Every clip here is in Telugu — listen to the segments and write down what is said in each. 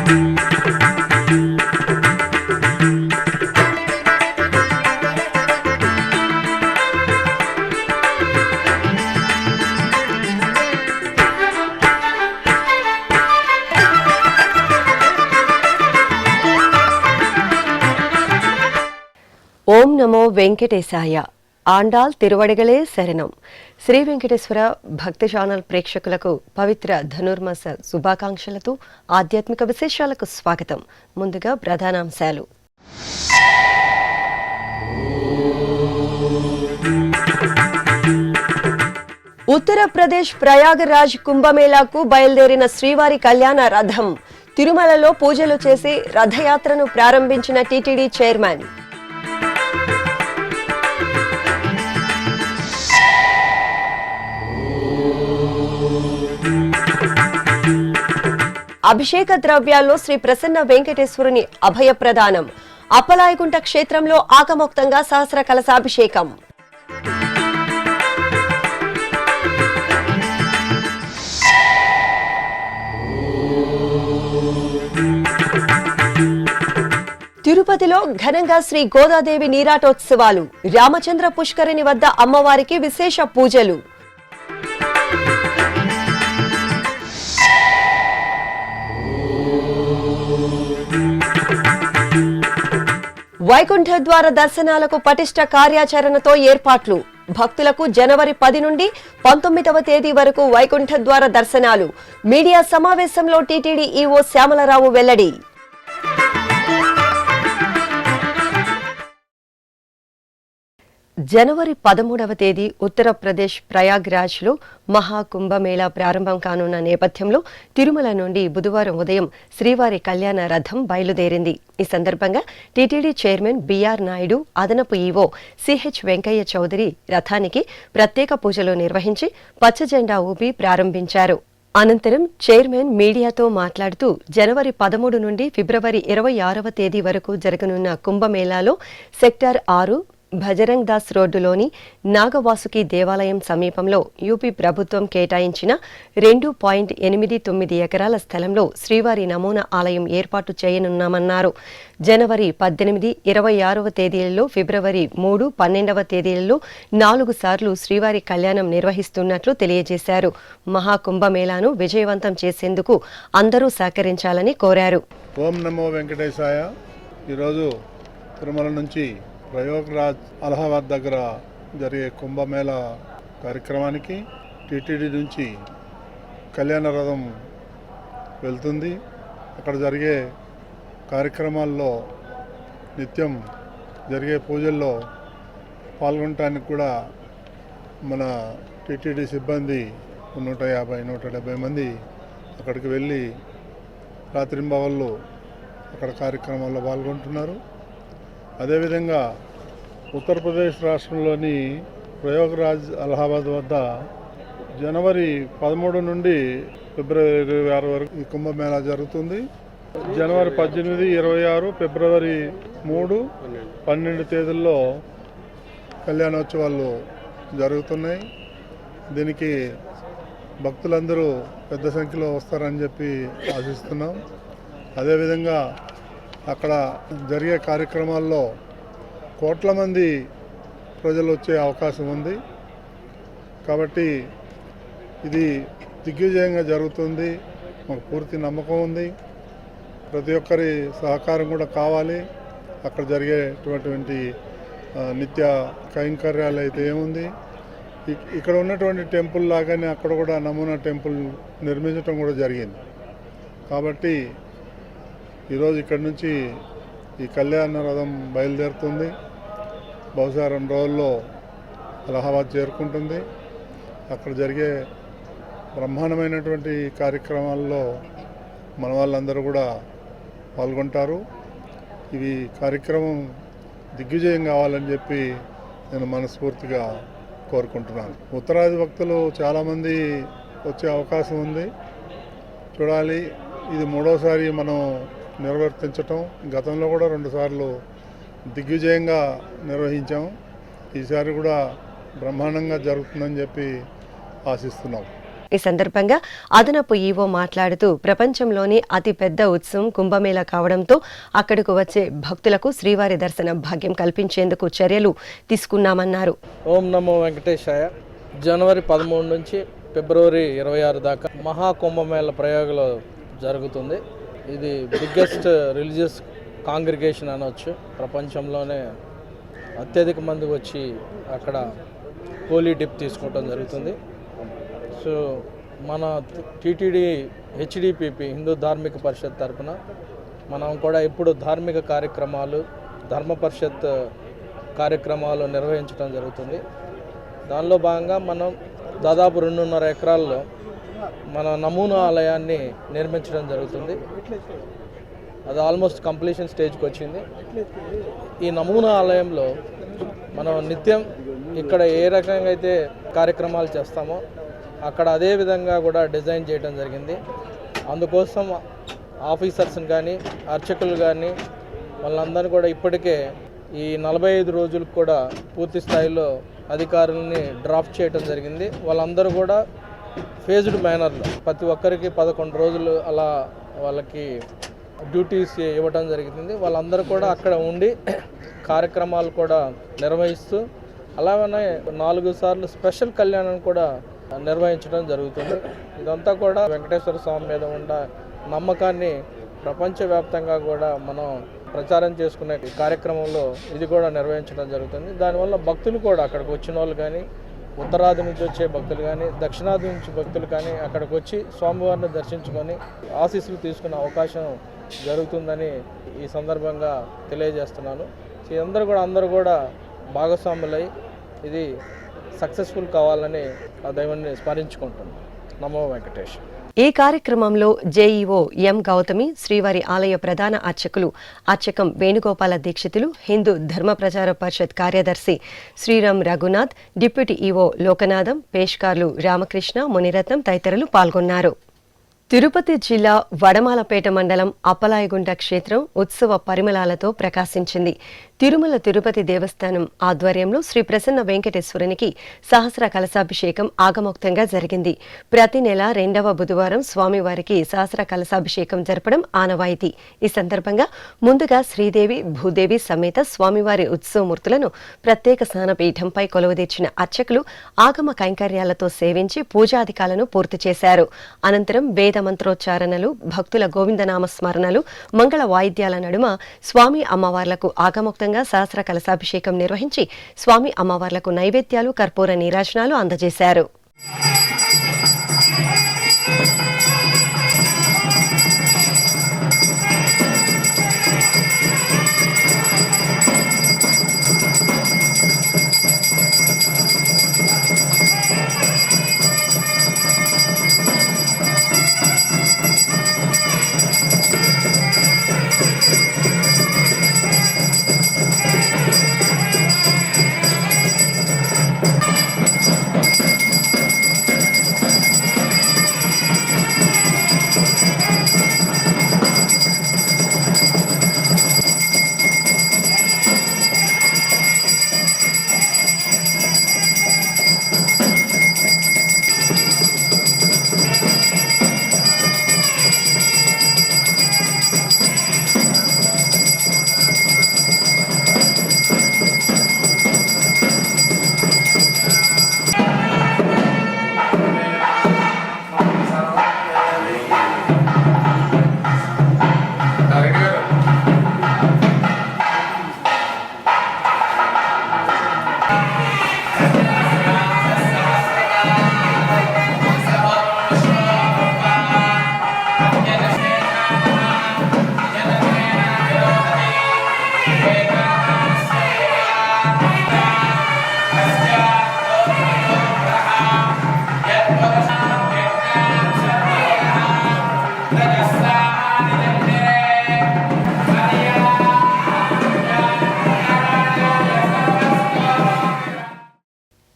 ఓం నమో వెంకటేశాయ. ఆండాల్ తిరువడిగలే శరణం. శ్రీ వెంకటేశ్వర భక్తి ఛానల్ ప్రేక్షకులకు పవిత్ర ధనుర్మాస శుభాకాంక్షలతో ఆధ్యాత్మిక విశేషాలకు స్వాగతం. ముందుగా ప్రధానాంశాలు. ఉత్తరప్రదేశ్ ప్రయాగరాజ్ కుంభమేళాకు బయలుదేరిన శ్రీవారి కళ్యాణ రథం. తిరుమలలో పూజలు చేసి రథయాత్రను ప్రారంభించిన టీటీడీ చైర్మన్. అభిషేక ద్రవ్యాల్లో శ్రీ ప్రసన్న వెంకటేశ్వరుని అభయ ప్రదానం. అప్పలాయగుంట క్షేత్రంలో ఆకమోక్తంగా సహస్ర కలశాభిషేకం. తిరుపతిలో ఘనంగా శ్రీ గోదాదేవి నీరాటోత్సవాలు. రామచంద్ర పుష్కరిణి వద్ద అమ్మవారికి విశేష పూజలు. వైకుంఠ ద్వార దర్శనాలకు పటిష్ట కార్యాచరణతో ఏర్పాట్లు. భక్తులకు జనవరి 10 నుండి 19వ తేదీ వరకు వైకుంఠ ద్వార దర్శనాలు. మీడియా సమావేశంలో టీటీడీ ఈవో శ్యామలరావు వెల్లడి. జనవరి 13వ తేదీ ఉత్తరప్రదేశ్ ప్రయాగ్రాజ్లో మహాకుంభమేళా ప్రారంభం కానున్న నేపథ్యంలో తిరుమల నుండి బుధవారం ఉదయం శ్రీవారి కళ్యాణ రథం బయలుదేరింది. ఈ సందర్భంగా టీటీడీ చైర్మన్ బిఆర్ నాయుడు, అదనపు ఈవో సిహెచ్ వెంకయ్య చౌదరి రథానికి ప్రత్యేక పూజలు నిర్వహించి పచ్చజెండా ఊపి ప్రారంభించారు. అనంతరం చైర్మన్ మీడియాతో మాట్లాడుతూ జనవరి 13 నుండి ఫిబ్రవరి 26వ తేదీ వరకు జరగనున్న కుంభమేళాలో సెక్టార్ 6 భజరంగ్ దాస్ రోడ్డులోని నాగవాసుకి దేవాలయం సమీపంలో యూపీ ప్రభుత్వం కేటాయించిన 2.89 ఎకరాల స్థలంలో శ్రీవారి నమూనా ఆలయం ఏర్పాటు చేయనున్నామన్నారు. జనవరి 18, 26వ తేదీలలో, ఫిబ్రవరి 3, 12వ తేదీలలో 4 సార్లు శ్రీవారి కళ్యాణం నిర్వహిస్తున్నట్లు తెలియజేశారు. మహాకుంభమేళాను విజయవంతం చేసేందుకు అందరూ సహకరించాలని కోరారు. ఓం నమో వెంకటేశాయ. ఈరోజు తిరుమల నుంచి ప్రయాగ్రాజ్ అలహాబాద్ దగ్గర జరిగే కుంభమేళా కార్యక్రమానికి టీటీడీ నుంచి కళ్యాణ రథం వెళ్తుంది. అక్కడ జరిగే కార్యక్రమాల్లో నిత్యం జరిగే పూజల్లో పాల్గొనడానికి కూడా మన టీటీడీ సిబ్బంది 150-170 మంది అక్కడికి వెళ్ళి రాత్రింబవళ్ళు అక్కడ కార్యక్రమాల్లో పాల్గొంటున్నారు. అదేవిధంగా ఉత్తరప్రదేశ్ రాష్ట్రంలోని ప్రయాగ్రాజ్ అలహాబాద్ వద్ద జనవరి 13 నుండి ఫిబ్రవరి 26 వరకు ఈ కుంభమేళా జరుగుతుంది. జనవరి 18, 26, ఫిబ్రవరి 3, 12 తేదీల్లో కళ్యాణోత్సవాలు జరుగుతున్నాయి. దీనికి భక్తులందరూ పెద్ద సంఖ్యలో వస్తారని చెప్పి ఆశిస్తున్నాం. అదేవిధంగా అక్కడ జరిగే కార్యక్రమాల్లో కోట్ల మంది ప్రజలు వచ్చే అవకాశం ఉంది. కాబట్టి ఇది దిగ్విజయంగా జరుగుతుంది, మాకు పూర్తి నమ్మకం ఉంది. ప్రతి ఒక్కరి సహకారం కూడా కావాలి. అక్కడ జరిగేటువంటి నిత్య కైంకర్యాలు అయితే ఏముంది, ఇక్కడ ఉన్నటువంటి టెంపుల్ లాగానే అక్కడ కూడా నమూనా టెంపుల్ నిర్మించడం కూడా జరిగింది. కాబట్టి ఈరోజు ఇక్కడి నుంచి ఈ కళ్యాణ రథం బయలుదేరుతుంది. బహుశా 2 రోజుల్లో అలహాబాద్ చేరుకుంటుంది. అక్కడ జరిగే బ్రహ్మాండమైనటువంటి కార్యక్రమాల్లో మన వాళ్ళందరూ కూడా పాల్గొంటారు. ఇవి కార్యక్రమం దిగ్విజయం కావాలని చెప్పి నేను మనస్ఫూర్తిగా కోరుకుంటున్నాను. ఉత్తరాది భక్తులు చాలామంది వచ్చే అవకాశం ఉంది, చూడాలి. ఇది 3వసారి మనం నిర్వర్తించటం. గతంలో కూడా 2 సార్లు దిగ్విజయంగా నిర్వహించాం. ఈసారి కూడా బ్రహ్మాండంగా జరుగుతుందని చెప్పి ఆశిస్తున్నాం. ఈ సందర్భంగా అదనపు ఈవో మాట్లాడుతూ ప్రపంచంలోనే అతి పెద్ద ఉత్సవం కుంభమేళా కావడంతో అక్కడకు వచ్చే భక్తులకు శ్రీవారి దర్శన భాగ్యం కల్పించేందుకు చర్యలు తీసుకున్నామన్నారు. ఓం నమో వెంకటేశాయ. జనవరి 13 నుంచి ఫిబ్రవరి 26 దాకా మహాకుంభమేళ ప్రయోగంలో జరుగుతుంది. ఇది బిగ్గెస్ట్ రిలీజియస్ కాంగ్రిగేషన్ అనవచ్చు. ప్రపంచంలోనే అత్యధిక మంది వచ్చి అక్కడ హోలీ డిప్ తీసుకోవడం జరుగుతుంది. సో మన టీటీడీ హెచ్డిపిపి హిందూ ధార్మిక పరిషత్ తరఫున మనం కూడా ఇప్పుడు ధార్మిక కార్యక్రమాలు ధర్మ పరిషత్ కార్యక్రమాలు నిర్వహించడం జరుగుతుంది. దానిలో భాగంగా మనం దాదాపు 2.5 ఎకరాల్లో మన నమూనా ఆలయాన్ని నిర్మించడం జరుగుతుంది. అది ఆల్మోస్ట్ కంప్లీషన్ స్టేజ్కి వచ్చింది. ఈ నమూనా ఆలయంలో మనం నిత్యం ఇక్కడ ఏ రకంగా అయితే కార్యక్రమాలు చేస్తామో అక్కడ అదే విధంగా కూడా డిజైన్ చేయడం జరిగింది. అందుకోసం ఆఫీసర్స్ని కానీ అర్చకులు కానీ వాళ్ళందరూ కూడా ఇప్పటికే ఈ 45 రోజులకు కూడా పూర్తి స్థాయిలో అధికారులని డ్రాఫ్ట్ చేయడం జరిగింది. వాళ్ళందరూ కూడా ఫేజ్డ్ మేనర్లో ప్రతి ఒక్కరికి 11 రోజులు అలా వాళ్ళకి డ్యూటీస్ ఇవ్వడం జరిగింది. వాళ్ళందరూ కూడా అక్కడ ఉండి కార్యక్రమాలు కూడా నిర్వహిస్తూ అలాగనే 4 సార్లు స్పెషల్ కళ్యాణం కూడా నిర్వహించడం జరుగుతుంది. ఇదంతా కూడా వెంకటేశ్వర స్వామి మీద ఉన్న నమ్మకాన్ని ప్రపంచవ్యాప్తంగా కూడా మనం ప్రచారం చేసుకునే కార్యక్రమంలో ఇది కూడా నిర్వహించడం జరుగుతుంది. దానివల్ల భక్తులు కూడా అక్కడికి వచ్చిన వాళ్ళు కానీ ఉత్తరాది నుంచి వచ్చే భక్తులు కానీ దక్షిణాది నుంచి భక్తులు కానీ అక్కడికి వచ్చి స్వామివారిని దర్శించుకొని ఆశీస్సులు తీసుకునే అవకాశం జరుగుతుందని ఈ సందర్భంగా తెలియజేస్తున్నాను. అందరూ కూడా భాగస్వాములై ఇది సక్సెస్ఫుల్ కావాలని ఆ దైవాన్ని స్మరించుకుంటున్నాను. నమో వెంకటేష్. ఈ కార్యక్రమంలో జేఈఓ ఎం గౌతమి, శ్రీవారి ఆలయ ప్రధాన అర్చకులు అర్చకం వేణుగోపాల దీక్షితులు, హిందూ ధర్మ ప్రచార పరిషత్ కార్యదర్శి శ్రీరామ్ రఘునాథ్, డిప్యూటీ ఈవో లోకనాథం, పేష్కార్లు రామకృష్ణ, మునిరత్నం తదితరులు పాల్గొన్నారు. తిరుపతి జిల్లా వడమాలపేట మండలం అప్పలాయగుంట క్షేత్రం ఉత్సవ పరిమళాలతో ప్రకాశించింది. తిరుమల తిరుపతి దేవస్థానం ఆధ్వర్యంలో శ్రీ ప్రసన్న వెంకటేశ్వరునికి సహస్ర కలశాభిషేకం ఆగమోక్తంగా జరిగింది. ప్రతి నెల 2వ బుధవారం స్వామివారికి సహస్ర కలశాభిషేకం జరపడం ఆనవాయితీ. ఈ సందర్భంగా ముందుగా శ్రీదేవి భూదేవి సమేత స్వామివారి ఉత్సవమూర్తులను ప్రత్యేక స్నానపీఠంపై కొలువుదీర్చిన అర్చకులు ఆగమ కైంకర్యాలతో సేవించి పూజాధికాలను పూర్తి చేశారు. అనంతరం వేద మంత్రోచ్చారణలు, భక్తుల గోవిందనామ స్మరణలు, మంగళ వాయిద్యాల నడుమ స్వామి అమ్మవార్లకు ఆగమోక్తంగా సహస్ర కలశాభిషేకం నిర్వహించి స్వామి అమ్మవార్లకు నైవేద్యాలు, కర్పూర నీరాజనాలు అందజేశారు.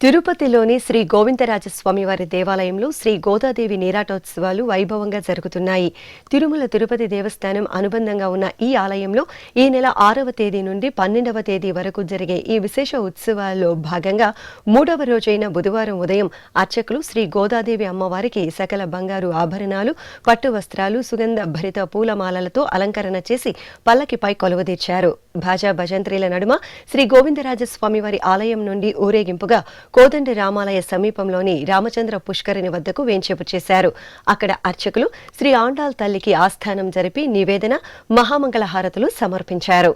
తిరుపతిలోని శ్రీ గోవిందరాజస్వామివారి దేవాలయంలో శ్రీ గోదాదేవి నీరాటోత్సవాలు వైభవంగా జరుగుతున్నాయి. తిరుమల తిరుపతి దేవస్థానం అనుబంధంగా ఉన్న ఈ ఆలయంలో ఈ నెల 6వ తేదీ నుండి 12వ తేదీ వరకు జరిగే ఈ విశేష ఉత్సవాల్లో భాగంగా 3వ రోజైన బుధవారం ఉదయం అర్చకులు శ్రీ గోదాదేవి అమ్మవారికి సకల బంగారు ఆభరణాలు, పట్టు వస్త్రాలు, సుగంధ భరిత పూలమాలలతో అలంకరణ చేసి పల్లకిపై కొలువుదీర్చారు. భాజా భజంత్రీల నడుమ శ్రీ గోవిందరాజస్వామివారి ఆలయం నుండి ఊరేగింపుగా కోదండ రామాలయ సమీపంలోని రామచంద్ర పుష్కరిణి వద్దకు వేంచేపు చేశారు. అక్కడ అర్చకులు శ్రీ ఆండాల్ తల్లికి ఆస్థానం జరిపి నివేదన, మహామంగళ హారతులు సమర్పించారు.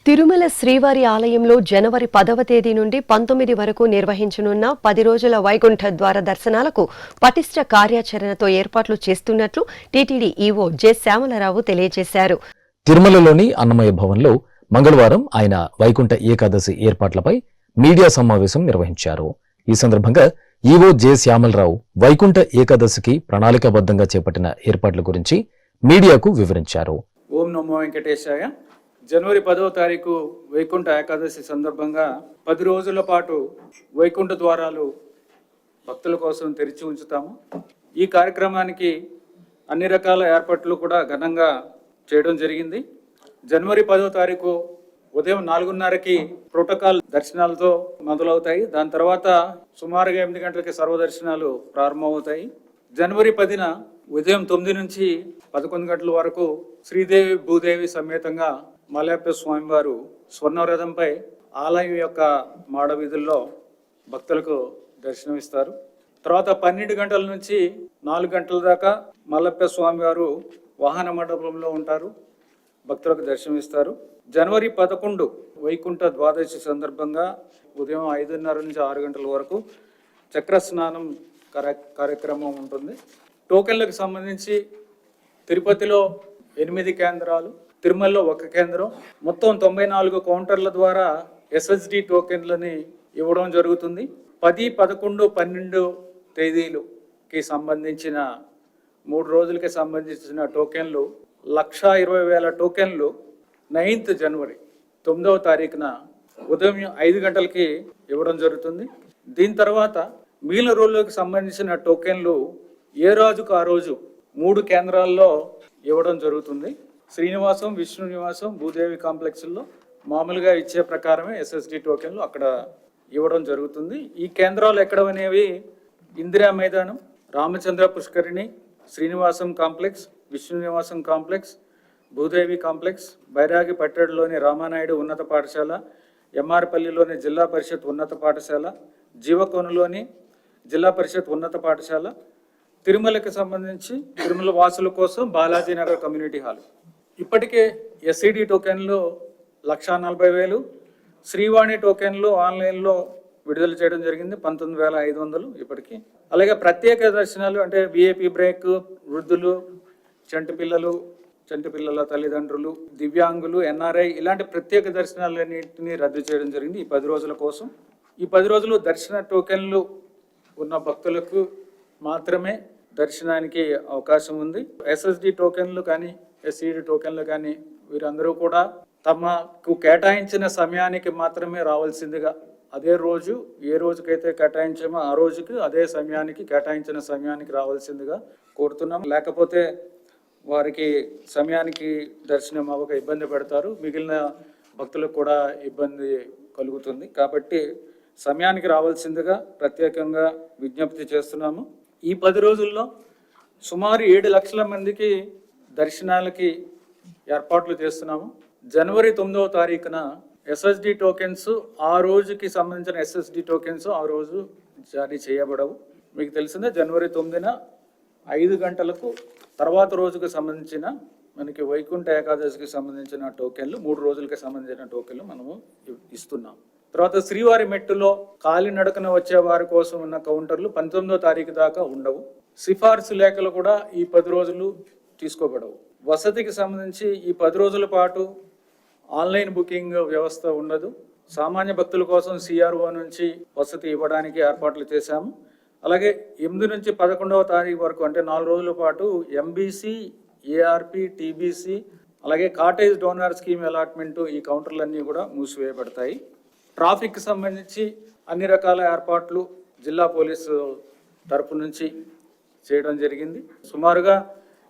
తిరుమల శ్రీవారి ఆలయంలో జనవరి 10వ తేదీ నుండి 19 వరకు నిర్వహించనున్న 10 రోజుల వైకుంఠ ద్వార దర్శనాలకు పటిష్ట కార్యాచరణతో ఏర్పాట్లు చేస్తున్నట్లు టీటీడీ ఈవో జె శ్యామలరావు తెలియజేశారు. తిరుమలలోని అన్నమయ్య భవన్లో మంగళవారం ఆయన వైకుంఠ ఏకాదశి ఏర్పాట్లపై మీడియా సమావేశం నిర్వహించారు. ఈ సందర్భంగా ఈవో జె శ్యామలరావు వైకుంఠ ఏకాదశికి ప్రణాళికాబద్ధంగా చేపట్టిన ఏర్పాట్ల గురించి మీడియాకు వివరించారు. ఓం నమో వెంకటేశాయ. జనవరి 10వ తారీఖు వైకుంఠ ఏకాదశి సందర్భంగా 10 రోజుల పాటు వైకుంఠ ద్వారాలు భక్తుల కోసం తెరిచి ఉంచుతాము. ఈ కార్యక్రమానికి అన్ని రకాల ఏర్పాట్లు కూడా ఘనంగా చేయడం జరిగింది. జనవరి 10వ తారీఖు ఉదయం 4:30కి ప్రోటోకాల్ దర్శనాలతో మొదలవుతాయి. దాని తర్వాత సుమారుగా 8 గంటలకి సర్వదర్శనాలు ప్రారంభమవుతాయి. జనవరి 10న ఉదయం 9 నుంచి 11 గంటల వరకు శ్రీదేవి భూదేవి సమేతంగా మలయప్ప స్వామివారు స్వర్ణరథంపై ఆలయం యొక్క మాడ వీధుల్లో భక్తులకు దర్శనమిస్తారు. తర్వాత 12 గంటల నుంచి 4 గంటల దాకా మలయప్ప స్వామివారు వాహన మండపంలో ఉంటారు, భక్తులకు దర్శనమిస్తారు. జనవరి 11 వైకుంఠ ద్వాదశి సందర్భంగా ఉదయం 5:30 నుంచి 6 గంటల వరకు చక్ర స్నానం కార్యక్రమం ఉంటుంది. టోకెన్లకు సంబంధించి తిరుపతిలో 8 కేంద్రాలు, తిరుమలలో 1 కేంద్రం, మొత్తం 94 కౌంటర్ల ద్వారా ఎస్ఎస్డి టోకెన్లని ఇవ్వడం జరుగుతుంది. 10, 11, 12 తేదీలకి సంబంధించిన 3 రోజులకి సంబంధించిన టోకెన్లు 1,20,000 టోకెన్లు 9th జనవరి 9వ తారీఖున ఉదయం 5 గంటలకి ఇవ్వడం జరుగుతుంది. దీని తర్వాత మిగిలిన రోజులకు సంబంధించిన టోకెన్లు ఏ రోజుకు ఆ రోజు 3 కేంద్రాల్లో ఇవ్వడం జరుగుతుంది. శ్రీనివాసం, విష్ణు నివాసం, భూదేవి కాంప్లెక్స్లో మామూలుగా ఇచ్చే ప్రకారమే ఎస్ఎస్డి టోకెన్లు అక్కడ ఇవ్వడం జరుగుతుంది. ఈ కేంద్రాలు ఎక్కడనేవి ఇందిరా మైదానం, రామచంద్ర పుష్కరిణి, శ్రీనివాసం కాంప్లెక్స్, విష్ణు నివాసం కాంప్లెక్స్, భూదేవి కాంప్లెక్స్, బైరాగి పట్టణంలోని రామానాయుడు ఉన్నత పాఠశాల, ఎంఆర్పల్లిలోని జిల్లా పరిషత్ ఉన్నత పాఠశాల, జీవకోనలోని జిల్లా పరిషత్ ఉన్నత పాఠశాల, తిరుమలకి సంబంధించి తిరుమల వాసుల కోసం బాలాజీనగర్ కమ్యూనిటీ హాల్. ఇప్పటికే ఎస్ఈడి టోకెన్లు 1,40,000, శ్రీవాణి టోకెన్లు ఆన్లైన్లో విడుదల చేయడం జరిగింది 19,500 ఇప్పటికీ. అలాగే ప్రత్యేక దర్శనాలు అంటే విఐపి బ్రేక్, వృద్ధులు, చంటి పిల్లల తల్లిదండ్రులు, దివ్యాంగులు, ఎన్ఆర్ఐ ఇలాంటి ప్రత్యేక దర్శనాలన్నింటినీ రద్దు చేయడం జరిగింది ఈ 10 రోజుల కోసం. ఈ 10 రోజులు దర్శన టోకెన్లు ఉన్న భక్తులకు మాత్రమే దర్శనానికి అవకాశం ఉంది. ఎస్ఎస్డి టోకెన్లు కానీ ఎస్ఈడి టోకెన్లు కానీ వీరందరూ కూడా తమకు కేటాయించిన సమయానికి మాత్రమే రావాల్సిందిగా, అదే రోజు ఏ రోజుకైతే కేటాయించామో ఆ రోజుకి అదే సమయానికి కేటాయించిన సమయానికి రావాల్సిందిగా కోరుతున్నాం. లేకపోతే వారికి సమయానికి దర్శనం అవ్వక ఇబ్బంది పెడతారు, మిగిలిన భక్తులకు కూడా ఇబ్బంది కలుగుతుంది. కాబట్టి సమయానికి రావాల్సిందిగా ప్రత్యేకంగా విజ్ఞప్తి చేస్తున్నాము. ఈ 10 రోజుల్లో సుమారు 7 లక్షల మందికి దర్శనాలకి ఏర్పాట్లు చేస్తున్నాము. జనవరి 9వ తారీఖున ఎస్ఎస్డి టోకెన్స్, ఆ రోజుకి సంబంధించిన ఎస్ఎస్డి టోకెన్స్ ఆ రోజు జారీ చేయబడవు. మీకు తెలిసిందే, జనవరి 9న 5 గంటలకు తర్వాత రోజుకు సంబంధించిన మనకి వైకుంఠ ఏకాదశికి సంబంధించిన టోకెన్లు, 3 రోజులకి సంబంధించిన టోకెన్లు మనము ఇస్తున్నాం. తర్వాత శ్రీవారి మెట్టులో కాలినడకన వచ్చే వారి కోసం ఉన్న కౌంటర్లు 19వ తారీఖు దాకా ఉండవు. సిఫార్సు లేఖలు కూడా ఈ 10 రోజులు తీసుకోబడవు. వసతికి సంబంధించి ఈ 10 రోజుల పాటు ఆన్లైన్ బుకింగ్ వ్యవస్థ ఉండదు. సామాన్య భక్తుల కోసం సిఆర్ఓ నుంచి వసతి ఇవ్వడానికి ఏర్పాట్లు చేశాము. అలాగే 8 నుంచి 11వ తారీఖు వరకు అంటే 4 రోజుల పాటు ఎంబీసీ, ఏఆర్పి, టీబీసీ అలాగే కాటేజ్ డోనర్ స్కీమ్ అలాట్మెంట్ ఈ కౌంటర్లన్నీ కూడా మూసివేయబడతాయి. ట్రాఫిక్ సంబంధించి అన్ని రకాల ఏర్పాట్లు జిల్లా పోలీసు తరపు నుంచి చేయడం జరిగింది. సుమారుగా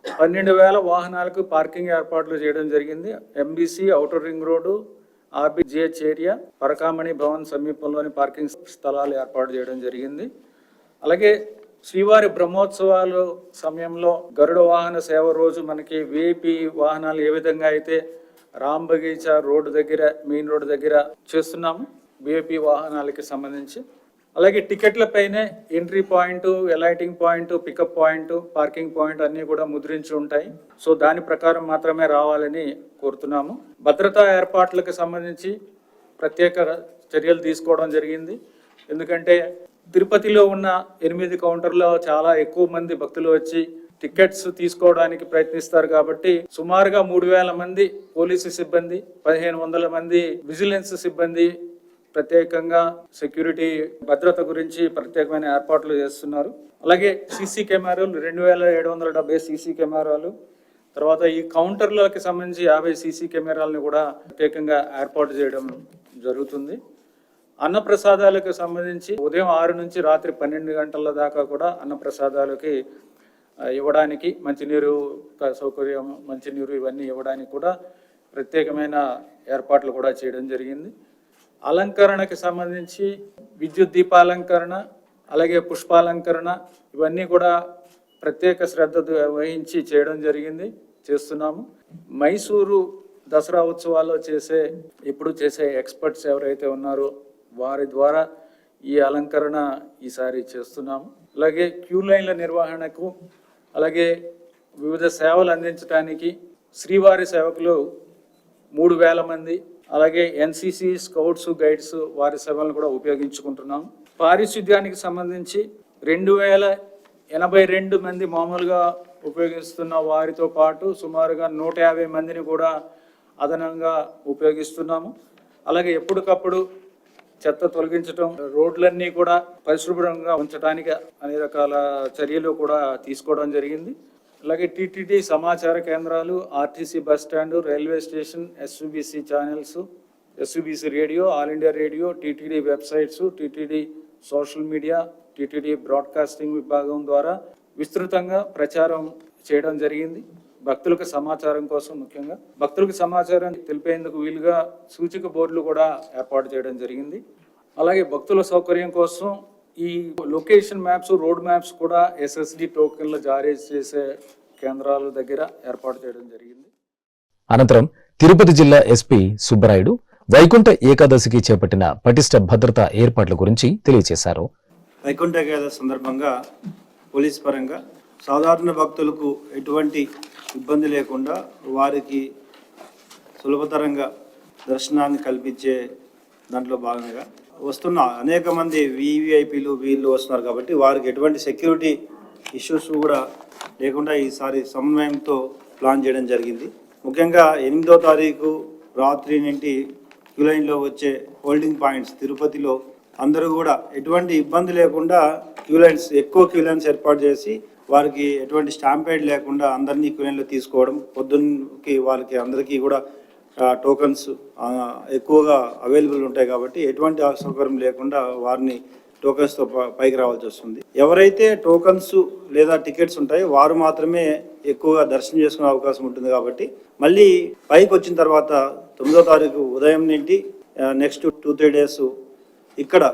12,000 వాహనాలకు పార్కింగ్ ఏర్పాట్లు చేయడం జరిగింది. MBC, outer ring road, RBGH area, Parakamani Bhavan సమీపంలోని పార్కింగ్ స్థలాలు ఏర్పాటు చేయడం జరిగింది. అలాగే శ్రీవారి బ్రహ్మోత్సవాలు సమయంలో గరుడ వాహన సేవ రోజు మనకి విఐపి వాహనాలు ఏ విధంగా అయితే రామ్ బగీచా రోడ్డు దగ్గర, మెయిన్ రోడ్డు దగ్గర చేస్తున్నాము విఐపి వాహనాలకి సంబంధించి, అలాగే టికెట్ల పైనే entry point, alighting point, pickup point, parking point అన్నీ కూడా ముద్రించి ఉంటాయి. సో దాని ప్రకారం మాత్రమే రావాలని కోరుతున్నాము. భద్రతా ఏర్పాట్లకు సంబంధించి ప్రత్యేక చర్యలు తీసుకోవడం జరిగింది. ఎందుకంటే తిరుపతిలో ఉన్న 8 కౌంటర్లో చాలా ఎక్కువ మంది భక్తులు వచ్చి టికెట్స్ తీసుకోవడానికి ప్రయత్నిస్తారు. కాబట్టి సుమారుగా 3,000 మంది పోలీసు సిబ్బంది, 1,500 మంది విజిలెన్స్ సిబ్బంది ప్రత్యేకంగా సెక్యూరిటీ భద్రత గురించి ప్రత్యేకమైన ఏర్పాట్లు చేస్తున్నారు. అలాగే సీసీ కెమెరాలు 2,770 సీసీ కెమెరాలు, తర్వాత ఈ కౌంటర్లకి సంబంధించి 50 సీసీ కెమెరాలను కూడా ప్రత్యేకంగా ఏర్పాటు చేయడం జరుగుతుంది. అన్నప్రసాదాలకు సంబంధించి ఉదయం 6 నుంచి రాత్రి 12 గంటల దాకా కూడా అన్నప్రసాదాలకి ఇవ్వడానికి మంచినీరు సౌకర్యం, మంచినీరు ఇవన్నీ ఇవ్వడానికి కూడా ప్రత్యేకమైన ఏర్పాట్లు కూడా చేయడం జరిగింది. అలంకరణకి సంబంధించి విద్యుత్ దీపాలంకరణ, అలాగే పుష్పాలంకరణ ఇవన్నీ కూడా ప్రత్యేక శ్రద్ధ వహించి చేయడం చేస్తున్నాము. మైసూరు దసరా ఉత్సవాల్లో ఇప్పుడు చేసే ఎక్స్పర్ట్స్ ఎవరైతే ఉన్నారో వారి ద్వారా ఈ అలంకరణ ఈసారి చేస్తున్నాము. అలాగే క్యూ లైన్ల నిర్వహణకు, అలాగే వివిధ సేవలు అందించడానికి శ్రీవారి సేవకులు 3,000 మంది, అలాగే ఎన్సిసి, స్కౌట్స్, గైడ్స్ వారి సేవలను కూడా ఉపయోగించుకుంటున్నాం. పారిశుద్ధ్యానికి సంబంధించి 2,082 మంది మామూలుగా ఉపయోగిస్తున్న వారితో పాటు సుమారుగా 150 మందిని కూడా అదనంగా ఉపయోగిస్తున్నాము. అలాగే ఎప్పటికప్పుడు చెత్త తొలగించడం, రోడ్లన్నీ కూడా పరిశుభ్రంగా ఉంచడానికి అనేక రకాల చర్యలు కూడా తీసుకోవడం జరిగింది. అలాగే టీటీడీ సమాచార కేంద్రాలు, RTC bus stand, railway station, SUBC channels, SUBC radio, all India radio, TTD websites, TTD social media, TTD broadcasting విభాగం ద్వారా విస్తృతంగా ప్రచారం చేయడం జరిగింది. భక్తులకు సమాచారం కోసం, ముఖ్యంగా భక్తులకు సమాచారం తెలిపేందుకు వీలుగా సూచిక బోర్డులు కూడా ఏర్పాటు చేయడం జరిగింది. అలాగే భక్తుల సౌకర్యం కోసం ఈ లొకేషన్ మ్యాప్స్, రోడ్ మ్యాప్స్ కూడా ఎస్ఎస్డి టోకెన్లు జారీ చేసే కేంద్రాల దగ్గర ఏర్పాటు చేయడం జరిగింది. అనంతరం తిరుపతి జిల్లా ఎస్పీ సుబ్బరాయుడు వైకుంఠ ఏకాదశికి చేపట్టిన పటిష్ట భద్రతా ఏర్పాట్ల గురించి తెలియజేశారు. వైకుంఠ ఏకాదశి సందర్భంగా పోలీస్ పరంగా సాధారణ భక్తులకు ఎటువంటి ఇబ్బంది లేకుండా వారికి సులభతరంగా దర్శనాన్ని కల్పించే దాంట్లో భాగంగా వస్తున్న అనేక మంది వివిఐపీలు వీళ్ళు వస్తున్నారు. కాబట్టి వారికి ఎటువంటి సెక్యూరిటీ ఇష్యూస్ కూడా లేకుండా ఈసారి సమన్వయంతో ప్లాన్ చేయడం జరిగింది. ముఖ్యంగా 8వ తారీఖు రాత్రి నుండి క్యూ లైన్లో వచ్చే హోల్డింగ్ పాయింట్స్ తిరుపతిలో అందరూ కూడా ఎటువంటి ఇబ్బంది లేకుండా ఎక్కువ క్యూ లైన్స్ ఏర్పాటు చేసి వారికి ఎటువంటి స్టాంపేడ్ లేకుండా అందరినీ క్యూలైన్లో తీసుకోవడం, పొద్దున్నకి వాళ్ళకి అందరికీ కూడా టోకన్స్ ఎక్కువగా అవైలబుల్ ఉంటాయి కాబట్టి ఎటువంటి అసౌకర్యం లేకుండా వారిని టోకన్స్తో పైకి రావాల్సి వస్తుంది. ఎవరైతే టోకన్స్ లేదా టికెట్స్ ఉంటాయో వారు మాత్రమే ఎక్కువగా దర్శనం చేసుకునే అవకాశం ఉంటుంది కాబట్టి మళ్ళీ పైకి వచ్చిన తర్వాత 9వ తారీఖు ఉదయం నుండి నెక్స్ట్ 2-3 డేస్ ఇక్కడ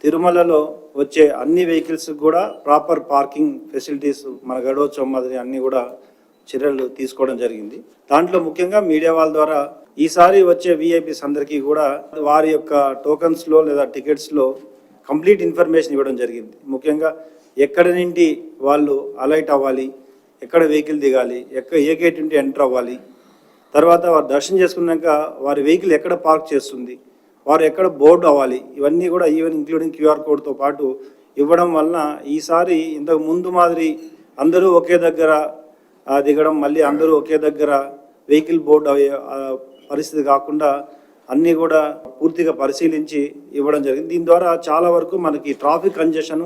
తిరుమలలో వచ్చే అన్ని వెహికల్స్ కూడా ప్రాపర్ పార్కింగ్ ఫెసిలిటీస్ మన గడవచ్చం మాదిరి అన్ని కూడా చర్యలు తీసుకోవడం జరిగింది. దాంట్లో ముఖ్యంగా మీడియా వాళ్ళ ద్వారా ఈసారి వచ్చే విఐపీస్ అందరికీ కూడా వారి యొక్క టోకన్స్లో లేదా టికెట్స్లో కంప్లీట్ ఇన్ఫర్మేషన్ ఇవ్వడం జరిగింది. ముఖ్యంగా ఎక్కడి నుండి వాళ్ళు అలైట్ అవ్వాలి, ఎక్కడ వెహికల్ దిగాలి, ఏ గేట్ నుండి ఎంటర్ అవ్వాలి, తర్వాత వారు దర్శనం చేసుకున్నాక వారి వెహికల్ ఎక్కడ పార్క్ చేస్తుంది, వారు ఎక్కడ బోర్డు అవ్వాలి, ఇవన్నీ కూడా ఈవెన్ ఇంక్లూడింగ్ క్యూఆర్ కోడ్తో పాటు ఇవ్వడం వలన ఈసారి ఇంతకు ముందు మాదిరి అందరూ ఒకే దగ్గర దిగడం, మళ్ళీ అందరూ ఒకే దగ్గర వెహికల్ బోర్డు అయ్యే పరిస్థితి కాకుండా అన్నీ కూడా పూర్తిగా పరిశీలించి ఇవ్వడం జరిగింది. దీని ద్వారా చాలా వరకు మనకి ట్రాఫిక్ కంజెషన్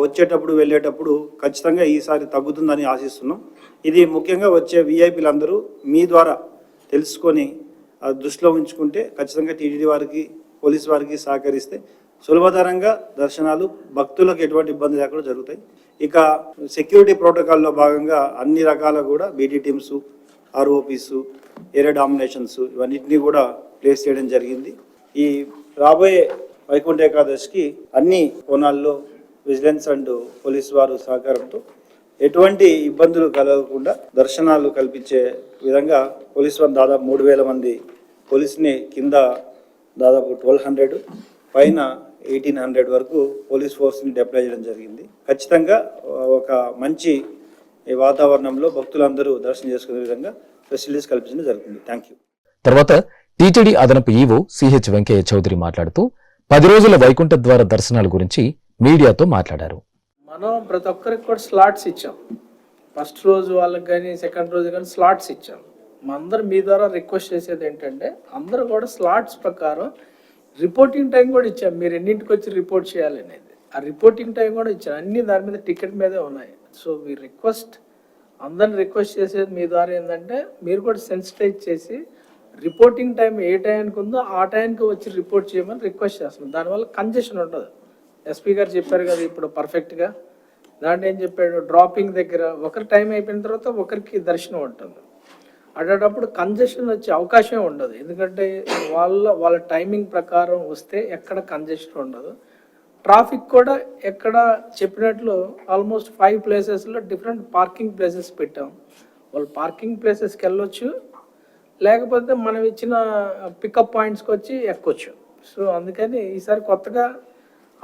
వచ్చేటప్పుడు వెళ్ళేటప్పుడు ఖచ్చితంగా ఈసారి తగ్గుతుందని ఆశిస్తున్నాం. ఇది ముఖ్యంగా వచ్చే విఐపీలందరూ మీ ద్వారా తెలుసుకొని దృష్టిలో ఉంచుకుంటే ఖచ్చితంగా టీటీడీ వారికి, పోలీసు వారికి సహకరిస్తే సులభతరంగా దర్శనాలు భక్తులకు ఎటువంటి ఇబ్బంది లేకుండా జరుగుతాయి. ఇక సెక్యూరిటీ ప్రోటోకాల్లో భాగంగా అన్ని రకాల కూడా బీటీ టీమ్స్, ఆర్ఓపీస్, ఏరియా డామినేషన్స్ ఇవన్నిటినీ కూడా ప్లేస్ చేయడం జరిగింది. ఈ రాబోయే వైకుంఠ ఏకాదశికి అన్ని కోణాల్లో విజిలెన్స్ అండ్ పోలీసు వారు సహకారంతో ఎటువంటి ఇబ్బందులు కలగకుండా దర్శనాలు కల్పించే విధంగా పోలీసు వారు దాదాపు 3,000 మంది పోలీసుని కింద దాదాపు 1,200 పైన 1,800 వరకు పోలీస్ ఫోర్స్ని డిప్లాయ్ చేయడం జరిగింది. ఖచ్చితంగా ఒక మంచి వాతావరణంలో భక్తులందరూ దర్శనం చేసుకునే విధంగా ఫెసిలిటీస్ కల్పించడం జరుగుతుంది. Thank you. తర్వాత టీటీడీ అదనపు ఈవో సిహెచ్ వెంకయ్య చౌదరి మాట్లాడుతూ 10 రోజుల వైకుంఠ ద్వార దర్శనాల గురించి మీడియాతో మాట్లాడారు. మనం ప్రతి ఒక్కరికి కూడా స్లాట్స్ ఇచ్చాం. ఫస్ట్ రోజు వాళ్ళకి కానీ సెకండ్ రోజు కానీ స్లాట్స్ ఇచ్చాం. అందరూ మీ ద్వారా రిక్వెస్ట్ చేసేది ఏంటంటే అందరూ కూడా స్లాట్స్ ప్రకారం రిపోర్టింగ్ టైం కూడా ఇచ్చాం. మీరు ఎన్నింటికి వచ్చి రిపోర్ట్ చేయాలి అనేది ఆ రిపోర్టింగ్ టైం కూడా ఇచ్చాం. అన్ని దాని మీద టికెట్ మీదే ఉన్నాయి. సో మీ అందరిని రిక్వెస్ట్ చేసేది మీ ద్వారా ఏంటంటే మీరు కూడా సెన్సిటైజ్ చేసి రిపోర్టింగ్ టైం ఏ టైంకి ఉందో ఆ టైంకి వచ్చి రిపోర్ట్ చేయమని రిక్వెస్ట్ చేస్తున్నాం. దానివల్ల కంజెషన్ ఉండదు. ఎస్పీ గారు చెప్పారు కదా ఇప్పుడు పర్ఫెక్ట్గా. దాంట్లో ఏం చెప్పాడు, డ్రాపింగ్ దగ్గర ఒకరి టైం అయిపోయిన తర్వాత ఒకరికి దర్శనం ఉంటుంది. అటప్పుడు కంజెషన్ వచ్చే అవకాశం ఉండదు. ఎందుకంటే వాళ్ళ టైమింగ్ ప్రకారం వస్తే ఎక్కడ కంజెషన్ ఉండదు. ట్రాఫిక్ కూడా ఎక్కడ చెప్పినట్లు ఆల్మోస్ట్ 5 ప్లేసెస్లో డిఫరెంట్ పార్కింగ్ ప్లేసెస్ పెట్టాం. వాళ్ళు పార్కింగ్ ప్లేసెస్కి వెళ్ళొచ్చు, లేకపోతే మనం ఇచ్చిన పికప్ పాయింట్స్కి వచ్చి ఎక్కొచ్చు. సో అందుకని ఈసారి కొత్తగా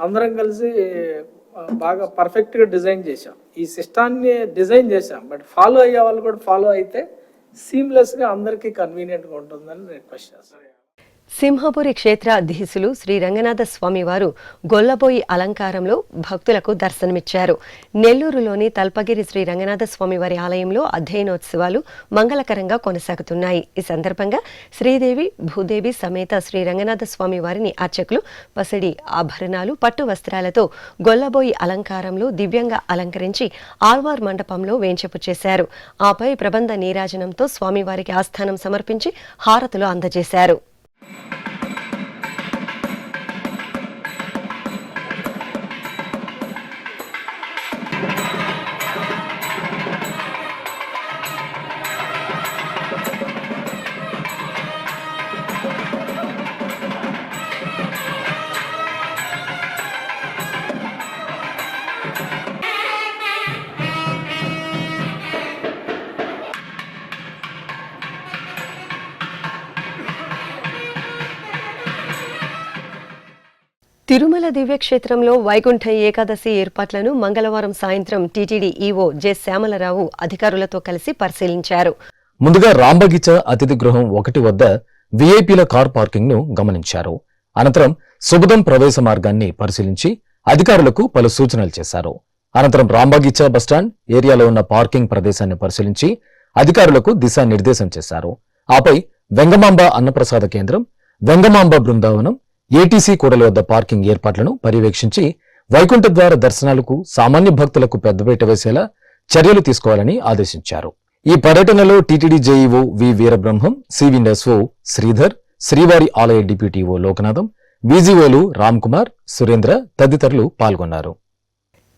అందరం కలిసి బాగా పర్ఫెక్ట్గా డిజైన్ చేసాం. ఈ సిస్టాన్ని డిజైన్ చేసాం. బట్ ఫాలో అయ్యే వాళ్ళు కూడా ఫాలో అయితే సీమ్లెస్గా అందరికీ కన్వీనియంట్గా ఉంటుందని రిక్వెస్ట్ చేస్తాను. సింహపురి క్షేత్రాధీశులు శ్రీ రంగనాథ స్వామివారు గొల్లబోయి అలంకారంలో భక్తులకు దర్శనమిచ్చారు. నెల్లూరులోని తల్పగిరి శ్రీ రంగనాథ స్వామివారి ఆలయంలో అధ్యయనోత్సవాలు మంగళకరంగా కొనసాగుతున్నాయి. ఈ సందర్భంగా శ్రీదేవి, భూదేవి సమేత శ్రీ రంగనాథ స్వామి వారిని అర్చకులు పసిడి ఆభరణాలు, పట్టు వస్త్రాలతో గొల్లబోయి అలంకారంలో దివ్యంగా అలంకరించి ఆల్వార్ మండపంలో వేంచేపు చేశారు. ఆపై ప్రబంధ నీరాజనంతో స్వామివారికి ఆస్థానం సమర్పించి హారతులు అందజేశారు. తిరుమల దివ్యక్షేత్రంలో వైకుంఠ ఏకాదశి ఏర్పాట్లను మంగళవారం సాయంత్రం టీటీడీ ఈవో జె శ్యామలరావు అధికారులతో కలిసి పరిశీలించారు. ముందుగా రాంబగీచ అతిథి గృహం 1 వద్ద వీఐపీల కార్ పార్కింగ్ ను గమనించారు. అనంతరం సుబుదం ప్రవేశ మార్గాన్ని పరిశీలించి అధికారులకు పలు సూచనలు చేశారు. అనంతరం రాంబగీచ బస్టాండ్ ఏరియాలో ఉన్న పార్కింగ్ ప్రదేశాన్ని పరిశీలించి అధికారులకు దిశానిర్దేశం చేశారు. ఆపై వెంగమాంబ అన్నప్రసాద కేంద్రం, వెంగమాంబ బృందావనం, ఏటీసీ కూడలి వద్ద పార్కింగ్ ఏర్పాట్లను పర్యవేక్షించి వైకుంఠ ద్వార దర్శనాలకు సామాన్య భక్తులకు పెద్దపీట వేసేలా చర్యలు తీసుకోవాలని ఆదేశించారు. ఈ పర్యటనలో టీటీడీ జేఈఓ వి వీరబ్రహ్మం, సివిఎన్ఎస్ఓ శ్రీధర్, శ్రీవారి ఆలయ డిప్యూటీఓ లోకనాథం, బీజీఓలు రామ్కుమార్, సురేంద్ర తదితరులు పాల్గొన్నారు.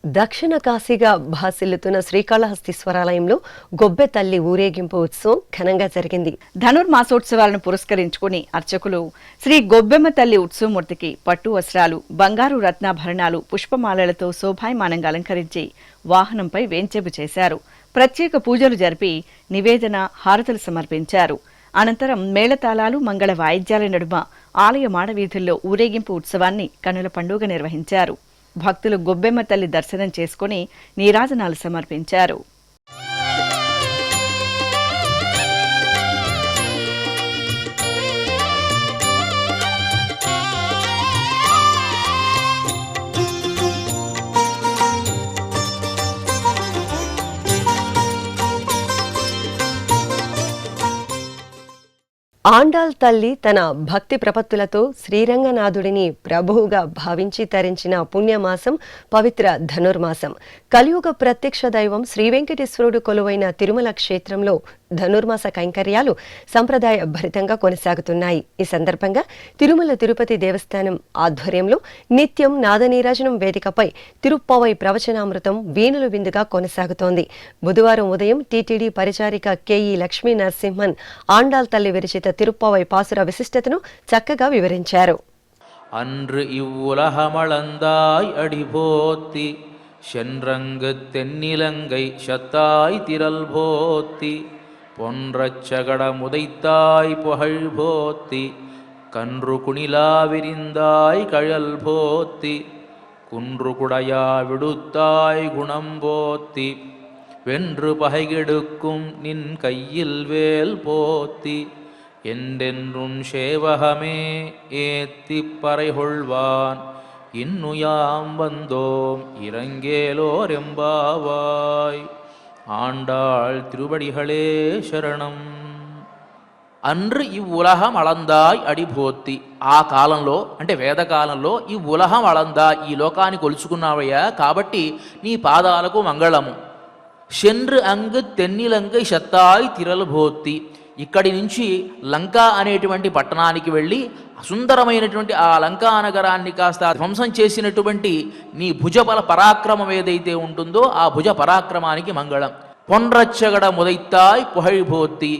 దక్షిణ కాశీగా భాసిల్లుతున్న శ్రీకాళహస్తీశ్వరాలయంలో గొబ్బె తల్లి ఊరేగింపు ఉత్సవం ఘనంగా జరిగింది. ధనుర్మాసోత్సవాలను పురస్కరించుకుని అర్చకులు శ్రీ గొబ్బెమ్మ తల్లి ఉత్సవమూర్తికి పట్టు వస్త్రాలు, బంగారు రత్నాభరణాలు, పుష్పమాలలతో శోభాయమానంగా అలంకరించి వాహనంపై వేంచేపు చేశారు. ప్రత్యేక పూజలు జరిపి నివేదన, హారతులు సమర్పించారు. అనంతరం మేళతాళాలు, మంగళ వాయిద్యాల నడుమ ఆలయ మాడవీధుల్లో ఊరేగింపు ఉత్సవాన్ని కనుల పండుగ నిర్వహించారు. భక్తులు గొబ్బెమ్మ తల్లి దర్శనం చేసుకుని నీరాజనాలు సమర్పించారు. ఆండాల్ తల్లి తన భక్తి ప్రపత్తులతో శ్రీరంగనాథుడిని ప్రభువుగా భావించి తరించిన పుణ్యమాసం పవిత్ర ధనుర్మాసం. కలియుగ ప్రత్యక్ష దైవం శ్రీవెంకటేశ్వరుడు కొలువైన తిరుమల క్షేత్రంలో ధనుర్మాస కైంకర్యాలు సంప్రదాయ భరితంగా కొనసాగుతున్నాయి. ఈ సందర్భంగా తిరుమల తిరుపతి దేవస్థానం ఆధ్వర్యంలో నిత్యం నాదనీరాజనం వేదికపై తిరుప్పావై ప్రవచనామృతం వీణుల విందుగా కొనసాగుతోంది. బుధవారం ఉదయం టీటీడీ పరిచారిక కెఈ లక్ష్మీ నరసింహన్ ఆండాల్ తల్లి విరచిత తిరుప్పావై పాసుర విశిష్టతను చక్కగా వివరించారు. அன்று இவ்வுலகமளந்தாய் அடிபோத்தி சென்றங்கு தென்னிலங்கை சத்தாய் திரள் போத்தி பொன்றச் சகட முதைத்தாய் புகழ் போத்தி கன்று குணிலா விரிந்தாய் கழல் போத்தி குன்று குடையா விடுத்தாய் குணம் போத்தி வென்று பகைகெடுக்கும் நின் கையில் வேல் போத்தி என்றென்றும் சேவகமே ஏத்திப் பறைகொள்வான் இன்னுயாம் வந்தோம் இறங்கேலோர் எம்பாவாய். ஆண்டாள் திருவடிகளே శరణం. అన్రు ఈ ఉలహం అళందాయ్ అడిపోత్తి. ఆ కాలంలో అంటే వేదకాలంలో ఈ ఉలహం అళందా, ఈ లోకాన్ని కొలుచుకున్నావయ్యా కాబట్టి నీ పాదాలకు మంగళము. శండ్రు అంగు తెన్నిలంగై శత్తాయ్ తిరల్భోత్తి. ఇక్కడి నుంచి లంకా అనేటువంటి పట్టణానికి వెళ్ళి సుందరమైనటువంటి ఆ లంకా నగరాన్ని కాస్త ధ్వంసం చేసినటువంటి నీ భుజబల పరాక్రమం ఏదైతే ఉంటుందో ఆ భుజ పరాక్రమానికి మంగళం. పొన్రచ్చగడ ముదైతాయ్ పుహైభోత్తి.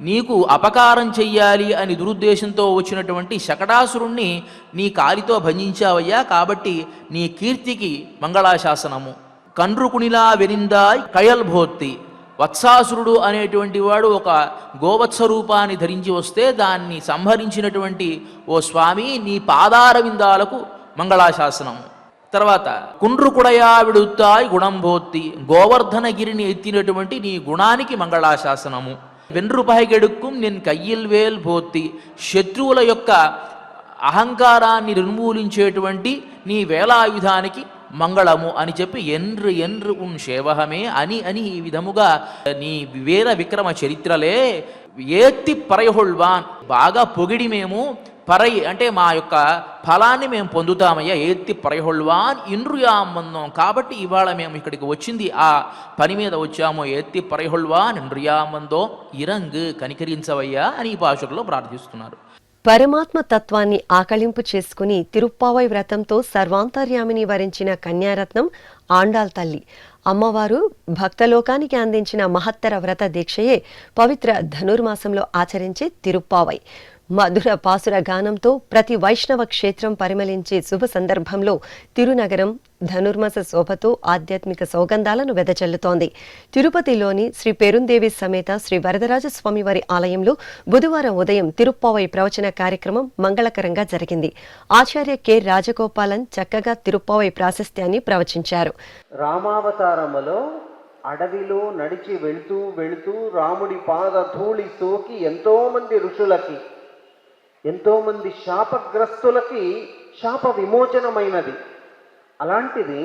నీకు అపకారం చెయ్యాలి అని దురుద్దేశంతో వచ్చినటువంటి శకటాసురుణ్ణి నీ కాలితో భంజించావయ్యా కాబట్టి నీ కీర్తికి మంగళాశాసనము. కండ్రుకునిలా వెరిందాయ్ కయల్భోత్తి. వత్సాసురుడు అనేటువంటి వాడు ఒక గోవత్స రూపాన్ని ధరించి వస్తే దాన్ని సంహరించినటువంటి ఓ స్వామి నీ పాదార విందాలకు మంగళాశాసనము. తర్వాత కుండ్రుకుడయా విడుతాయ్ గుణంభోత్తి. గోవర్ధనగిరిని ఎత్తినటువంటి నీ గుణానికి మంగళాశాసనము. వెన్రుపైగెడుక్కుం నిన్ కయ్యిల్ వేల్ భోత్తి. శత్రువుల యొక్క అహంకారాన్ని నిర్మూలించేటువంటి నీ వేలాయుధానికి మంగళము అని చెప్పి ఎండ్రు ఎండ్రు ఉన్ శేవహమే అని ఈ విధముగా నీ వీర విక్రమ చరిత్రలే ఏత్తి పరైహొల్వాన్, బాగా పొగిడి మేము పరై అంటే మా యొక్క ఫలాన్ని మేము పొందుతామయ్యా. ఏత్తి పరైహొల్వాన్ ఇండ్రుయామందం. కాబట్టి ఇవాళ మేము ఇక్కడికి వచ్చింది ఆ పని మీద వచ్చాము. ఏత్తి పరైహొల్వాన్ ఇండ్రుయామందో ఇరంగ్ కనికరించవయ్యా అని ఈ భాషలో ప్రార్థిస్తున్నారు. పరమాత్మ తత్వాన్ని ఆకళింపు చేసుకుని తిరుప్పావై వ్రతంతో సర్వాంతర్యామిని వరించిన కన్యారత్నం ఆండాల్ తల్లి. అమ్మవారు భక్తలోకానికి అందించిన మహత్తర వ్రత దీక్షయే పవిత్ర ధనుర్మాసంలో ఆచరించే తిరుప్పావై. మధుర పాసుర గానంతో ప్రతి వైష్ణవ క్షేత్రం పరిమళించే శుభ సందర్భంలో తిరునగరం ధనుర్మాస శోభతో ఆధ్యాత్మిక సౌగంధాలను వెదజల్లుతోంది. తిరుపతిలోని శ్రీ పెరుందేవి సమేత శ్రీ వరదరాజస్వామి వారి ఆలయంలో బుధవారం ఉదయం తిరుప్పావై ప్రవచన కార్యక్రమం మంగళకరంగా జరిగింది. ఆచార్య కె రాజగోపాలన్ చక్కగా తిరుప్పావై ప్రాశస్త్యాన్ని ప్రవచించారు. రామావతారములో అడవిలో నడిచి వెళుతూ రాముడి పాద ధూళి సోకి ఎంతోమంది ఋషులకి, ఎంతోమంది శాపగ్రస్తులకి శాప విమోచనమైనది. అలాంటిది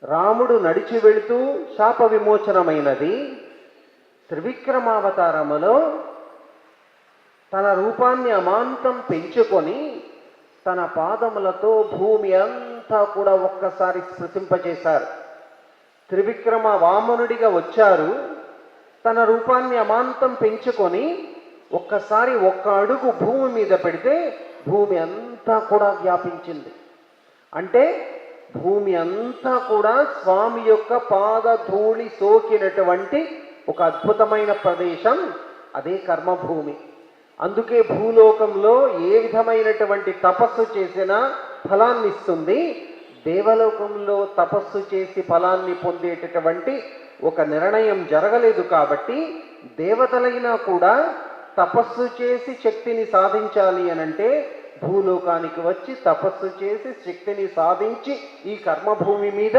రాముడు నడిచి వెళుతూ శాప విమోచనమైనది. త్రివిక్రమావతారములో తన రూపాన్ని అమాంతం పెంచుకొని తన పాదములతో భూమి అంతా కూడా ఒక్కసారి స్పృశింపచేశారు. త్రివిక్రమ వామనుడిగా వచ్చారు. తన రూపాన్ని అమాంతం పెంచుకొని ఒక్కసారి ఒక్క అడుగు భూమి మీద పెడితే భూమి అంతా కూడా వ్యాపించింది. అంటే భూమి అంతా కూడా స్వామి యొక్క పాదధూళి సోకినటువంటి ఒక అద్భుతమైన ప్రదేశం, అదే కర్మభూమి. అందుకే భూలోకంలో ఏ విధమైనటువంటి తపస్సు చేసినా ఫలాన్ని ఇస్తుంది. దేవలోకంలో తపస్సు చేసి ఫలాన్ని పొందేటటువంటి ఒక నిర్ణయం జరగలేదు. కాబట్టి దేవతలైనా కూడా తపస్సు చేసి శక్తిని సాధించాలి అనంటే భూలోకానికి వచ్చి తపస్సు చేసి శక్తిని సాధించి ఈ కర్మభూమి మీద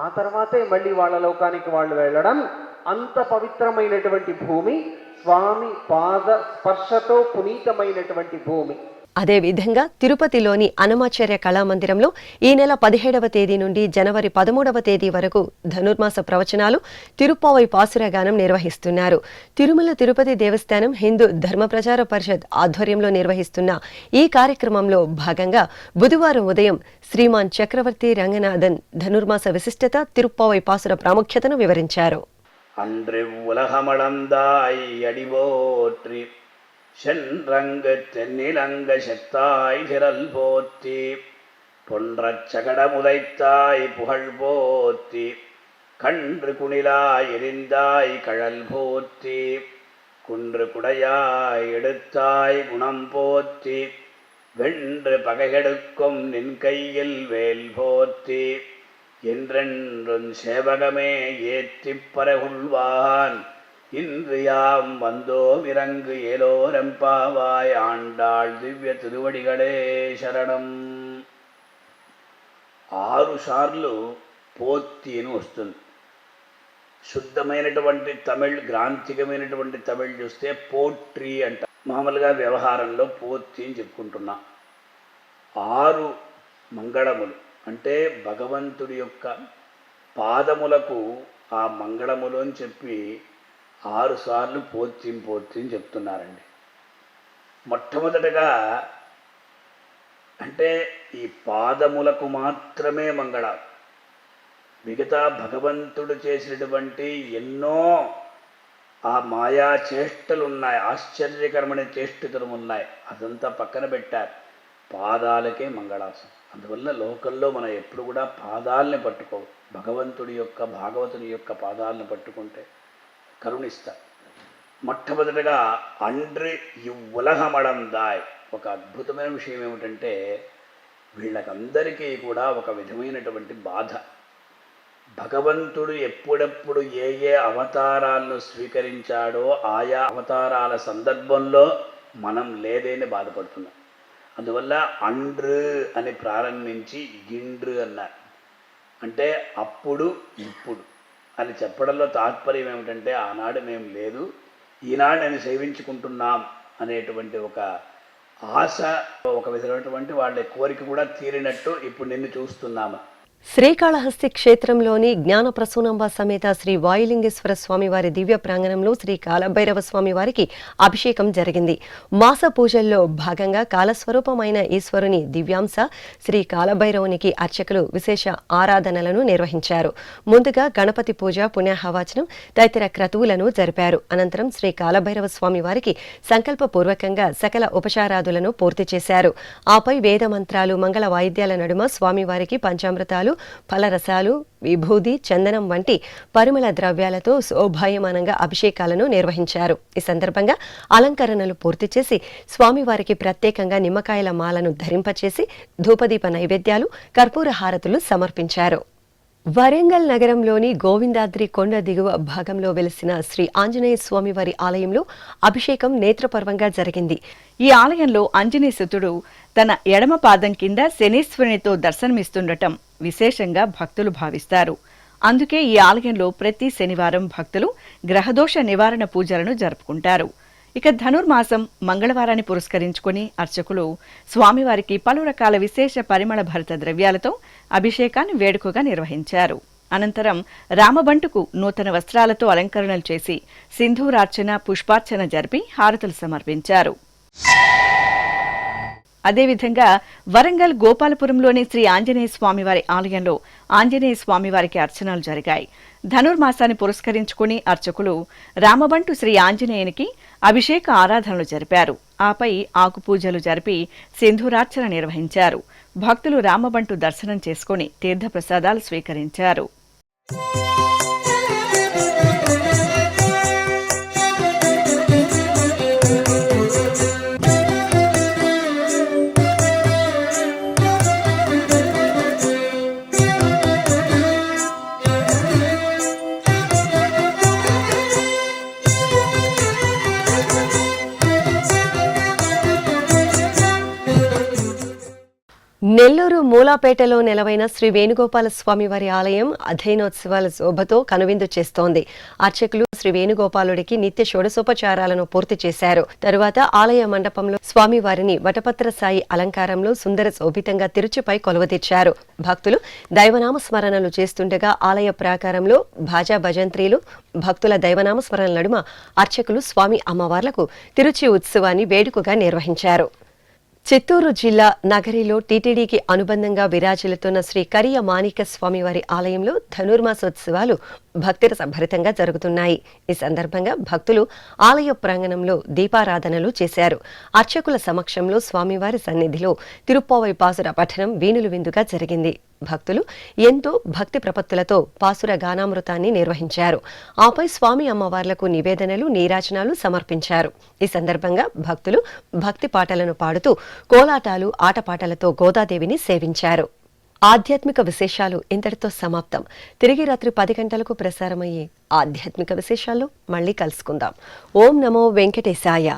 ఆ తర్వాతే మళ్ళీ వాళ్ళ లోకానికి వాళ్ళు వెళ్ళడం. అంత పవిత్రమైనటువంటి భూమి, స్వామి పాద స్పర్శతో పునీతమైనటువంటి భూమి. అదేవిధంగా తిరుపతిలోని అనమాచార్య కళామందిరంలో ఈ నెల 17వ తేదీ నుండి జనవరి 13వ తేదీ వరకు ధనుర్మాస ప్రవచనాలు, తిరుప్పావై పాసురగానం నిర్వహిస్తున్నారు. తిరుమల తిరుపతి దేవస్థానం హిందూ ధర్మ ప్రచార పరిషత్ ఆధ్వర్యంలో నిర్వహిస్తున్న ఈ కార్యక్రమంలో భాగంగా బుధవారం ఉదయం శ్రీమాన్ చక్రవర్తి రంగనాథన్ ధనుర్మాస విశిష్టత, తిరుప్పావై పాసుర ప్రాముఖ్యతను వివరించారు. அன்று உலகமளந்தாய் அடிபோற்றி சென்றங்கு தென்னிலங்க செத்தாய் திரள் போற்றி பொன்றச் சகடமுதைத்தாய் புகழ் போற்றி கன்று குணிலாய் எரிந்தாய் கழல் போற்றி குன்று குடையாய் எடுத்தாய் குணம் போற்றி வென்று பகைகெடுக்கும் நின் கையில் வேல் போற்றி என்றென்றும் சேவகமே ஏற்றிப் பரகுள்வான் இன்று யாம் வந்தோம் இறங்கு ஏலோரெம்பாவாய் ஆண்டாள் దివ్య తిరువడిగడే శరణం. 6 సార్లు పోత్తి అని వస్తుంది. శుద్ధమైనటువంటి తమిళ్, గ్రాంథికమైనటువంటి తమిళ్ చూస్తే పోట్రీ అంట. మామూలుగా వ్యవహారంలో పోత్తి అని చెప్పుకుంటున్నా. 6 మంగళములు అంటే భగవంతుడి యొక్క పాదములకు ఆ మంగళములు అని చెప్పి 6 సార్లు పోత్తి అని చెప్తున్నారండి. మొట్టమొదటగా అంటే ఈ పాదములకు మాత్రమే మంగళాలు. మిగతా భగవంతుడు చేసినటువంటి ఎన్నో ఆ మాయా చేష్టలు ఉన్నాయి, ఆశ్చర్యకరమైన చేష్టలు ఉన్నాయి, అదంతా పక్కన పెట్టారు. పాదాలకే మంగళాసం. అందువల్ల లోకంలో మనం ఎప్పుడు కూడా పాదాలని పట్టుకో, భగవంతుడి యొక్క భాగవతుని యొక్క పాదాలను పట్టుకుంటే కరుణిస్తారు. మొట్టమొదటిగా అండ్రి ఉలహమడందాయ్. ఒక అద్భుతమైన విషయం ఏమిటంటే వీళ్ళకందరికీ కూడా ఒక విధమైనటువంటి బాధ. భగవంతుడు ఎప్పుడెప్పుడు ఏ ఏ అవతారాలను స్వీకరించాడో ఆయా అవతారాల సందర్భంలో మనం లేదేని బాధపడుతున్నాం. అందువల్ల అండ్రు అని ప్రారంభించి గిండ్రు అన్నారు. అంటే అప్పుడు ఇప్పుడు అని చెప్పడంలో తాత్పర్యం ఏమిటంటే ఆనాడు మేము లేదు, ఈనాడు నేను సేవించుకుంటున్నాం అనేటువంటి ఒక ఆశ, ఒక విధమైనటువంటి వాళ్ళ కోరిక కూడా తీరినట్టు ఇప్పుడు నిన్ను చూస్తున్నాము. శ్రీకాళహస్తి క్షేత్రంలోని జ్ఞాన ప్రసూనాంబ సమేత శ్రీ వాయులింగేశ్వర స్వామివారి దివ్య ప్రాంగణంలో శ్రీ కాలభైరవ స్వామివారికి అభిషేకం జరిగింది. మాస పూజల్లో భాగంగా కాలస్వరూపమైన ఈశ్వరుని దివ్యాంశ శ్రీ కాలభైరవునికి అర్చకులు విశేష ఆరాధనలను నిర్వహించారు. ముందుగా గణపతి పూజ, పుణ్యాహవాచనం తదితర క్రతువులను జరిపారు. అనంతరం శ్రీ కాలభైరవ స్వామివారికి సంకల్పపూర్వకంగా సకల ఉపచారాదులను పూర్తి చేశారు. ఆపై వేద మంత్రాలు, మంగళ వాయిద్యాల నడుమ స్వామివారికి పంచామృతాలు, ఫలరసాలు, విభూది, చందనం వంటి పరిమళ ద్రవ్యాలతో శోభాయమానంగా అభిషేకాలను నిర్వహించారు. ఈ సందర్భంగా అలంకరణలు పూర్తి చేసి స్వామివారికి ప్రత్యేకంగా నిమ్మకాయల మాలను ధరింపచేసి ధూపదీప నైవేద్యాలు, కర్పూర హారతులు సమర్పించారు. వరంగల్ నగరంలోని గోవిందాద్రి కొండ దిగువ భాగంలో వెలిసిన శ్రీ ఆంజనేయ స్వామివారి ఆలయంలో అభిషేకం నేత్రపర్వంగా జరిగింది. ఈ ఆలయంలో ఆంజనేయసుతుడు తన ఎడమ పాదం కింద శనీశ్వరునితో దర్శనమిస్తుండటం విశేషంగా భక్తులు భావిస్తారు. అందుకే ఈ ఆలయంలో ప్రతి శనివారం భక్తులు గ్రహదోష నివారణ పూజలను జరుపుకుంటారు. ఇక ధనుర్మాసం మంగళవారాన్ని పురస్కరించుకుని అర్చకులు స్వామివారికి పలు రకాల విశేష పరిమళ భరిత ద్రవ్యాలతో అభిషేకాన్ని వేడుకగా నిర్వహించారు. అనంతరం రామబంటుకు నూతన వస్త్రాలతో అలంకరణలు చేసి సింధూరార్చన, పుష్పార్చన జరిపి హారతులు సమర్పించారు. అదేవిధంగా వరంగల్ గోపాలపురంలోని శ్రీ ఆంజనేయ స్వామివారి ఆలయంలో ఆంజనేయ స్వామివారికి అర్చనలు జరిగాయి. ధనుర్మాసాన్ని పురస్కరించుకుని అర్చకులు రామబంటు శ్రీ ఆంజనేయునికి అభిషేక ఆరాధనలు జరిపారు. ఆపై ఆకుపూజలు జరిపి సింధూరార్చన నిర్వహించారు. భక్తులు రామబంటు దర్శనం చేసుకుని తీర్థప్రసాదాలు స్వీకరించారు. నెల్లూరు మూలాపేటలో నెలవైన శ్రీ వేణుగోపాల స్వామివారి ఆలయం అధ్యయనోత్సవాల శోభతో కనువిందు చేస్తోంది. అర్చకులు శ్రీ వేణుగోపాలుడికి నిత్య షోడశోపచారాలను పూర్తి చేశారు. తరువాత ఆలయ మండపంలో స్వామివారిని వటపత్ర సాయి అలంకారంలో సుందర శోభితంగా తిరుచుపై కొలువతీర్చారు. భక్తులు దైవనామ స్మరణలు చేస్తుండగా ఆలయ ప్రాకారంలో భాజా భజంత్రీలు భక్తుల దైవనామ స్మరణ నడుమ అర్చకులు స్వామి అమ్మవార్లకు తిరుచి ఉత్సవాన్ని వేడుకగా నిర్వహించారు. చిత్తూరు జిల్లా నగరిలో టీటీడీకి అనుబంధంగా విరాజిల్లుతున్న శ్రీ కరియ మాణిక స్వామివారి ఆలయంలో ధనుర్మాసోత్సవాలు భక్తిరసభరితంగా జరుగుతున్నాయి. ఈ సందర్భంగా భక్తులు ఆలయ ప్రాంగణంలో దీపారాధనలు చేశారు. అర్చకుల సమక్షంలో స్వామివారి సన్నిధిలో తిరుప్పావై పాసుర పఠనం వీణులు విందుగా జరిగింది. భక్తులు ఎంతో భక్తి ప్రపత్తులతో పాసుర గానామృతాన్ని నిర్వహించారు. ఆపై స్వామి అమ్మవార్లకు నివేదనలు నీరాజనాలు సమర్పించారు. ఈ సందర్భంగా భక్తులు భక్తి పాటలను పాడుతూ కోలాటాలు ఆటపాటలతో గోదాదేవిని సేవించారు. ఆధ్యాత్మిక విశేషాలు ఇంతటితో సమాప్తం. తిరిగి రాత్రి 10 గంటలకు ప్రసారమయ్యే ఆధ్యాత్మిక విశేషాల్లో మళ్ళీ కలుసుకుందాం. ఓం నమో వెంకటేశాయ.